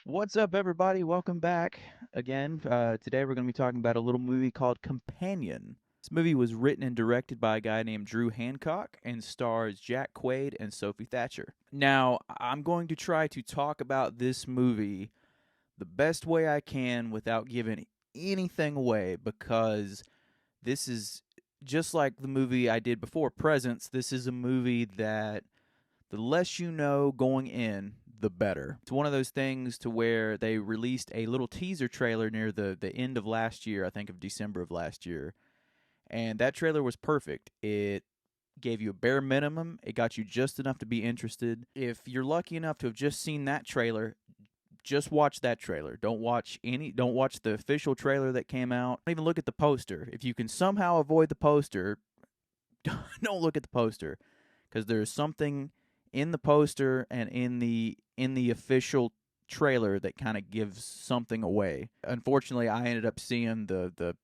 What's up, everybody? Welcome back again. Today we're going to be talking about a little movie called Companion. This movie was written and directed by a guy named Drew Hancock and stars Jack Quaid and Sophie Thatcher. Now, I'm going to try to talk about this movie the best way I can without giving anything away because this is just like the movie I did before, Presence. This is a movie that the less you know going in, the better. It's one of those things to where they released a little teaser trailer near the end of last year, I think of December of last year. And that trailer was perfect. It gave you a bare minimum. It got you just enough to be interested. If you're lucky enough to have just seen that trailer, just watch that trailer. Don't watch the official trailer that came out. Don't even look at the poster. If you can somehow avoid the poster, don't look at the poster because there's something in the poster and in the official trailer that kind of gives something away. Unfortunately, I ended up seeing the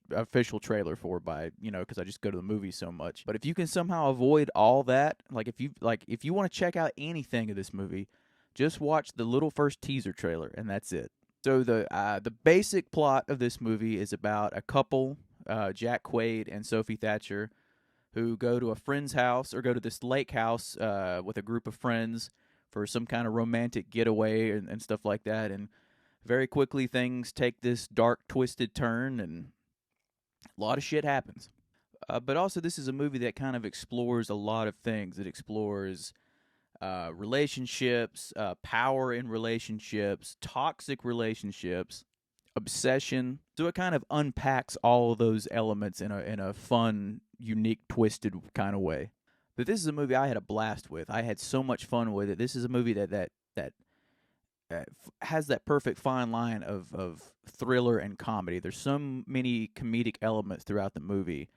official trailer for by because I just go to the movies so much. But if you can somehow avoid all that, if you want to check out anything of this movie, just watch the little first teaser trailer and that's it. So the basic plot of this movie is about a couple, Jack Quaid and Sophie Thatcher, who go to a friend's house or go to this lake house with a group of friends for some kind of romantic getaway and stuff like that. And very quickly, things take this dark, twisted turn, and a lot of shit happens. But also, this is a movie that kind of explores a lot of things. It explores relationships, power in relationships, toxic relationships, obsession. So it kind of unpacks all of those elements in a fun, unique, twisted kind of way. But this is a movie I had a blast with. I had so much fun with it. This is a movie that has that perfect fine line of thriller and comedy. There's so many comedic elements throughout the movie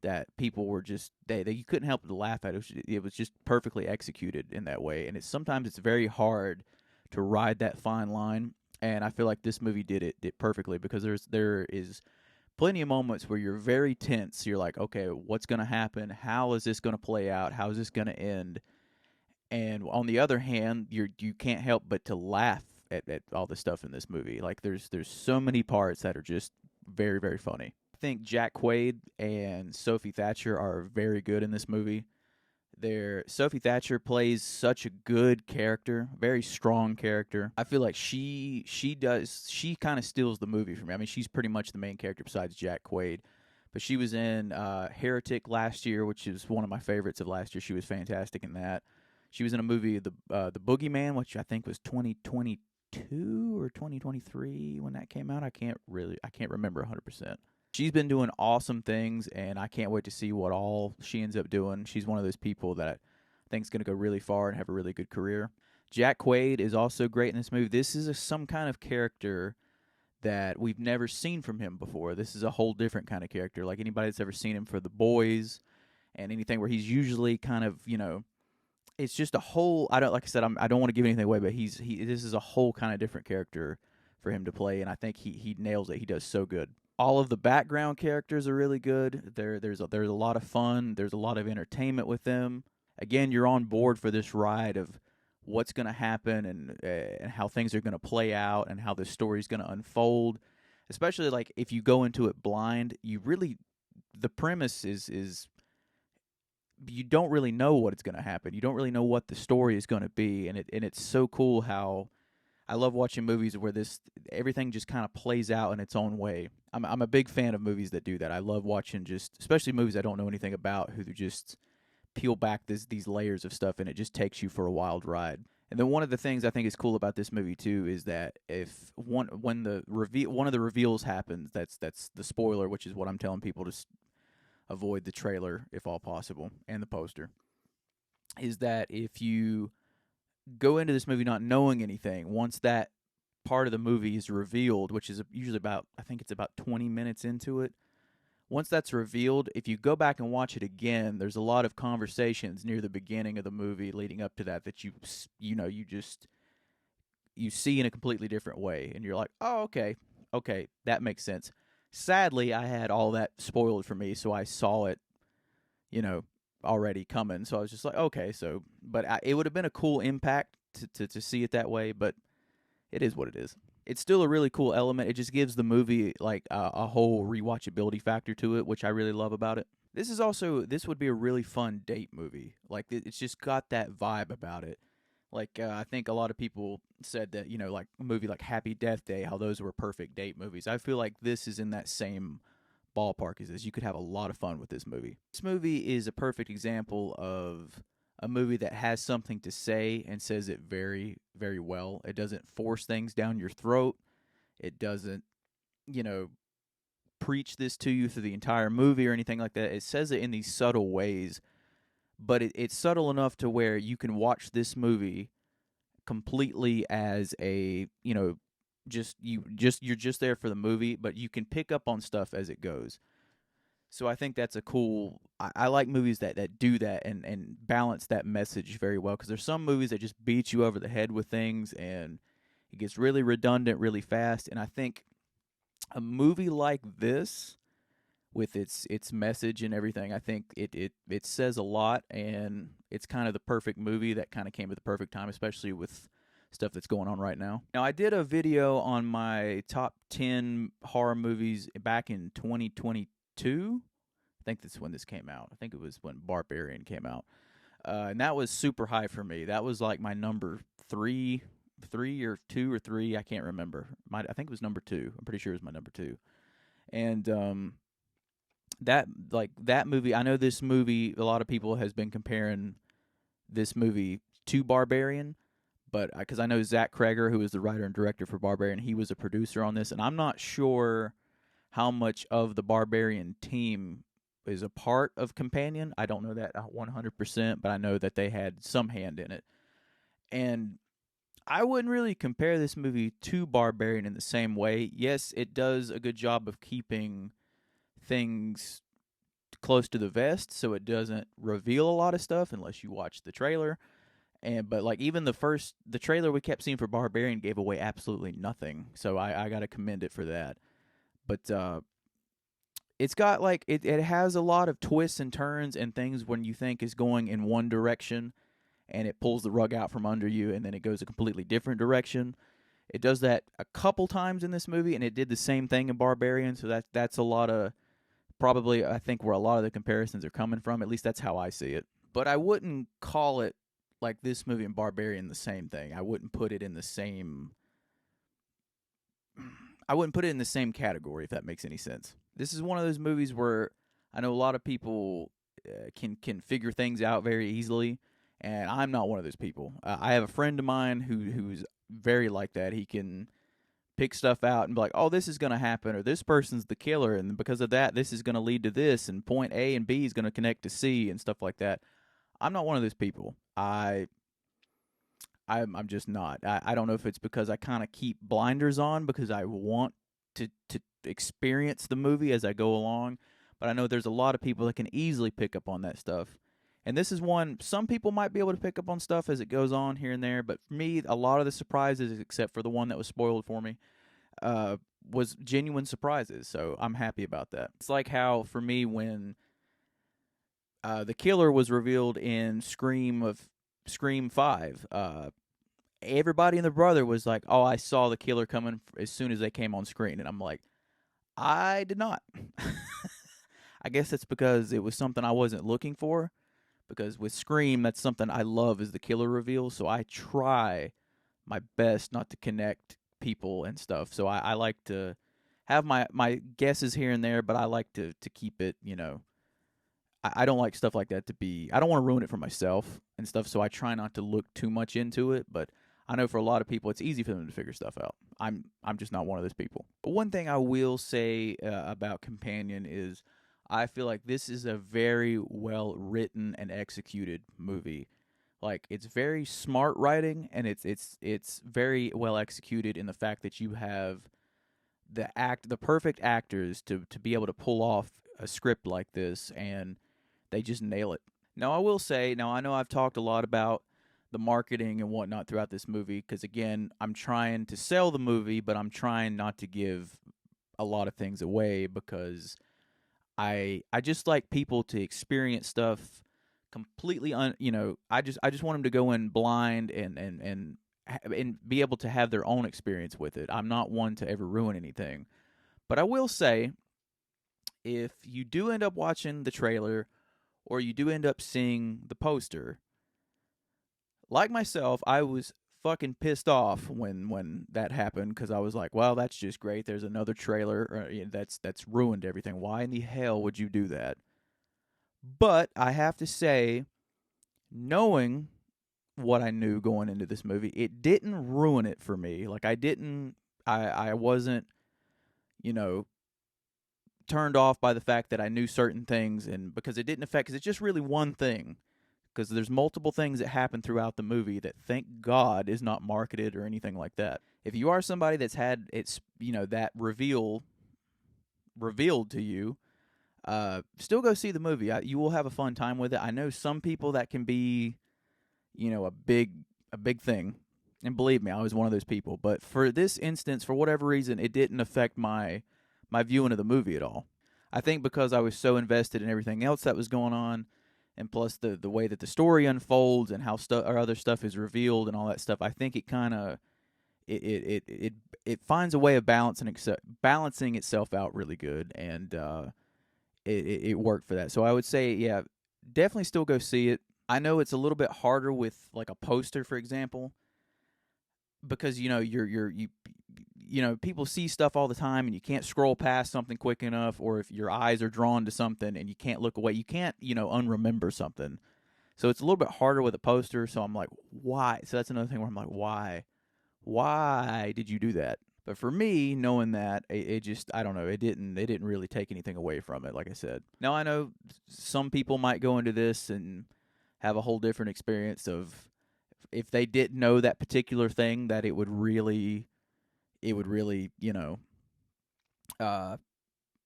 that people were just they you couldn't help but laugh at. It was just perfectly executed in that way. And sometimes it's very hard to ride that fine line, and I feel like this movie did perfectly because there is plenty of moments where you're very tense. You're like, okay, what's going to happen? How is this going to play out? How is this going to end? And on the other hand, you can't help but to laugh at all the stuff in this movie. Like there's so many parts that are just very very funny. I think Jack Quaid and Sophie Thatcher are very good in this movie. Sophie Thatcher plays such a good character, very strong character. I feel like she kind of steals the movie for me. I mean, she's pretty much the main character besides Jack Quaid. But she was in Heretic last year, which is one of my favorites of last year. She was fantastic in that. She was in a movie, the Boogeyman, which I think was 2022 or 2023 when that came out. I can't remember 100%. She's been doing awesome things, and I can't wait to see what all she ends up doing. She's one of those people that I think is going to go really far and have a really good career. Jack Quaid is also great in this movie. This is some kind of character that we've never seen from him before. This is a whole different kind of character. Like anybody that's ever seen him for The Boys and anything where he's usually kind of, it's just a whole. I don't like I said. I don't want to give anything away, but this is a whole kind of different character for him to play, and I think he nails it. He does so good. All of the background characters are really good. There's a lot of fun. There's a lot of entertainment with them. Again, you're on board for this ride of what's going to happen and how things are going to play out and how the story's going to unfold. Especially like if you go into it blind, the premise is you don't really know what it's going to happen. You don't really know what the story is going to be, and it's so cool how I love watching movies where everything just kind of plays out in its own way. I'm a big fan of movies that do that. I love watching especially movies I don't know anything about who just peel back these layers of stuff and it just takes you for a wild ride. And then one of the things I think is cool about this movie too is that if one when the reveal one of the reveals happens, that's the spoiler, which is what I'm telling people to avoid the trailer if all possible and the poster. Is that if you go into this movie not knowing anything, once that part of the movie is revealed, which is usually about, I think it's about 20 minutes into it. Once that's revealed, if you go back and watch it again, there's a lot of conversations near the beginning of the movie leading up to that you see in a completely different way, and you're like, oh, okay, that makes sense. Sadly, I had all that spoiled for me, so I saw it, you know, already coming. So I was just like, okay, so, but it would have been a cool impact to see it that way, but It is what it is. It's still a really cool element. It just gives the movie like a whole rewatchability factor to it, which I really love about it. This would be a really fun date movie. Like it's just got that vibe about it. Like I think a lot of people said that like a movie like Happy Death Day, how those were perfect date movies. I feel like this is in that same ballpark as this. You could have a lot of fun with this movie. This movie is a perfect example of a movie that has something to say and says it very, very well. It doesn't force things down your throat. It doesn't, you know, preach this to you through the entire movie or anything like that. It says it in these subtle ways, but it's subtle enough to where you can watch this movie completely as a, you're just there for the movie, but you can pick up on stuff as it goes. So I think that's a cool. I like movies that do that and balance that message very well, because there's some movies that just beat you over the head with things and it gets really redundant really fast. And I think a movie like this, with its message and everything, I think it says a lot, and it's kind of the perfect movie that kind of came at the perfect time, especially with stuff that's going on right now. Now, I did a video on my top 10 horror movies back in 2022. I think that's when this came out. I think it was when Barbarian came out. And that was super high for me. That was like my number three or two or three. I can't remember. I think it was number two. I'm pretty sure it was my number two. And that movie, I know this movie, a lot of people has been comparing this movie to Barbarian, but because I know Zach Kreger, who is the writer and director for Barbarian, he was a producer on this, and I'm not sure how much of the Barbarian team is a part of Companion. I don't know that 100%, but I know that they had some hand in it. And I wouldn't really compare this movie to Barbarian in the same way. Yes, it does a good job of keeping things close to the vest, so it doesn't reveal a lot of stuff unless you watch the trailer. But like even the trailer we kept seeing for Barbarian gave away absolutely nothing, so I gotta commend it for that. But it's got like it has a lot of twists and turns and things when you think is going in one direction, and it pulls the rug out from under you, and then it goes a completely different direction. It does that a couple times in this movie, and it did the same thing in Barbarian. So that's a lot of probably, I think, where a lot of the comparisons are coming from. At least that's how I see it. But I wouldn't call it like this movie and Barbarian the same thing. I wouldn't put it in the same. I wouldn't put it in the same category, if that makes any sense. This is one of those movies where I know a lot of people can figure things out very easily, and I'm not one of those people. I have a friend of mine who's very like that. He can pick stuff out and be like, "Oh, this is going to happen," or "This person's the killer, and because of that, this is going to lead to this, and point A and B is going to connect to C," and stuff like that. I'm not one of those people. I'm just not. I don't know if it's because I kind of keep blinders on because I want to experience the movie as I go along, but I know there's a lot of people that can easily pick up on that stuff. And this is one, some people might be able to pick up on stuff as it goes on here and there, but for me, a lot of the surprises, except for the one that was spoiled for me, was genuine surprises. So I'm happy about that. It's like how, for me, when the killer was revealed in Scream 5, everybody and their brother was like, "Oh, I saw the killer coming as soon as they came on screen," and I'm like, I did not. I guess it's because it was something I wasn't looking for. Because with Scream, that's something I love is the killer reveal. So I try my best not to connect people and stuff. So I like to have my guesses here and there, but I like to keep it, I don't like stuff like that to be, I don't want to ruin it for myself and stuff. So I try not to look too much into it, but I know for a lot of people, it's easy for them to figure stuff out. I'm just not one of those people. But one thing I will say about Companion is I feel like this is a very well written and executed movie. Like it's very smart writing, and it's very well executed in the fact that you have the perfect actors to be able to pull off a script like this, and they just nail it. Now I will say, I know I've talked a lot about the marketing and whatnot throughout this movie because again, I'm trying to sell the movie, but I'm trying not to give a lot of things away because I just like people to experience stuff completely I just want them to go in blind and and be able to have their own experience with it. I'm not one to ever ruin anything. But I will say, if you do end up watching the trailer or you do end up seeing the poster, like myself, I was fucking pissed off when that happened, because I was like, well, that's just great. There's another trailer that's ruined everything. Why in the hell would you do that? But I have to say, knowing what I knew going into this movie, it didn't ruin it for me. Like, I wasn't, you know, turned off by the fact that I knew certain things, and because it didn't affect, because it's just really one thing. Because there's multiple things that happen throughout the movie that, thank God, is not marketed or anything like that. If you are somebody that's had that revealed to you, still go see the movie. You will have a fun time with it. I know some people that can be, a big thing, and believe me, I was one of those people. But for this instance, for whatever reason, it didn't affect my viewing of the movie at all. I think because I was so invested in everything else that was going on, and plus the way that the story unfolds and how other stuff is revealed and all that stuff, I think it kind of it finds a way of balancing itself out really good, and it worked for that. So I would say, yeah, definitely still go see it. I know it's a little bit harder with like a poster, for example, because people see stuff all the time, and you can't scroll past something quick enough, or if your eyes are drawn to something and you can't look away, you can't, unremember something. So it's a little bit harder with a poster. So I'm like, why? So that's another thing where I'm like, why? Why did you do that? But for me, knowing that, it just, I don't know, it didn't really take anything away from it, like I said. Now, I know some people might go into this and have a whole different experience of, if they didn't know that particular thing, that it would really,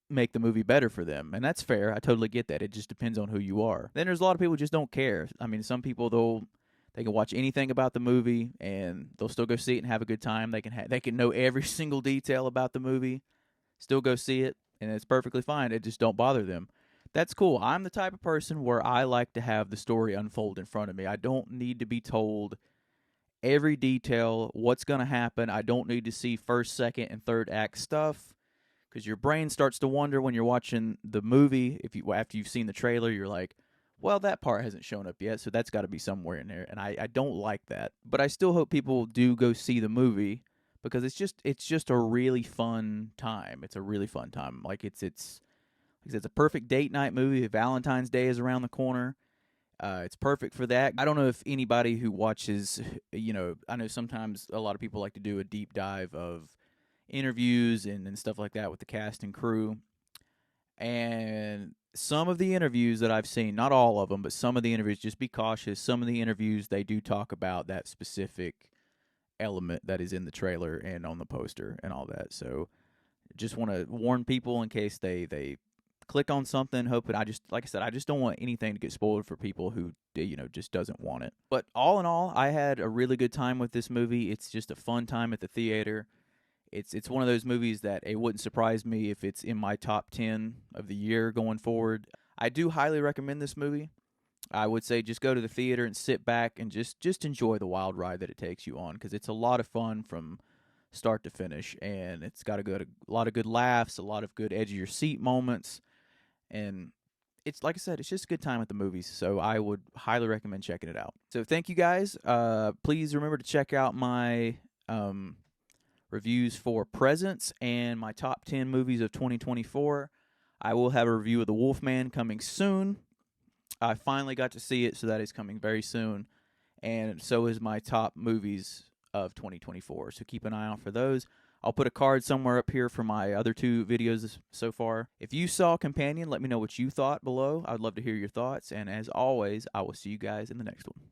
make the movie better for them. And that's fair. I totally get that. It just depends on who you are. Then there's a lot of people who just don't care. I mean, some people, they can watch anything about the movie and they'll still go see it and have a good time. They can know every single detail about the movie, still go see it, and it's perfectly fine. It just don't bother them. That's cool. I'm the type of person where I like to have the story unfold in front of me. I don't need to be told every detail, what's going to happen. I don't need to see first, second, and third act stuff, because your brain starts to wonder when you're watching the movie. After you've seen the trailer, you're like, well, that part hasn't shown up yet, so that's got to be somewhere in there. And I don't like that. But I still hope people do go see the movie, because it's just a really fun time. It's a really fun time. Like it's a perfect date night movie. Valentine's Day is around the corner. It's perfect for that. I don't know if anybody who watches, I know sometimes a lot of people like to do a deep dive of interviews and stuff like that with the cast and crew. And some of the interviews that I've seen, not all of them, but some of the interviews, just be cautious. Some of the interviews, they do talk about that specific element that is in the trailer and on the poster and all that. So just want to warn people in case they click on something, hoping, like I said, I just don't want anything to get spoiled for people who, just doesn't want it. But all in all, I had a really good time with this movie. It's just a fun time at the theater. It's one of those movies that it wouldn't surprise me if it's in my top 10 of the year going forward. I do highly recommend this movie. I would say just go to the theater and sit back and just enjoy the wild ride that it takes you on, because it's a lot of fun from start to finish, and it's got a lot of good laughs, a lot of good edge of your seat moments. And it's, like I said, it's just a good time at the movies, so I would highly recommend checking it out. So thank you guys. Please remember to check out my reviews for Presents and my top 10 movies of 2024. I will have a review of The Wolfman coming soon. I finally got to see it, so that is coming very soon. And so is my top movies of 2024. So keep an eye out for those. I'll put a card somewhere up here for my other 2 videos so far. If you saw Companion, let me know what you thought below. I would love to hear your thoughts. And as always, I will see you guys in the next one.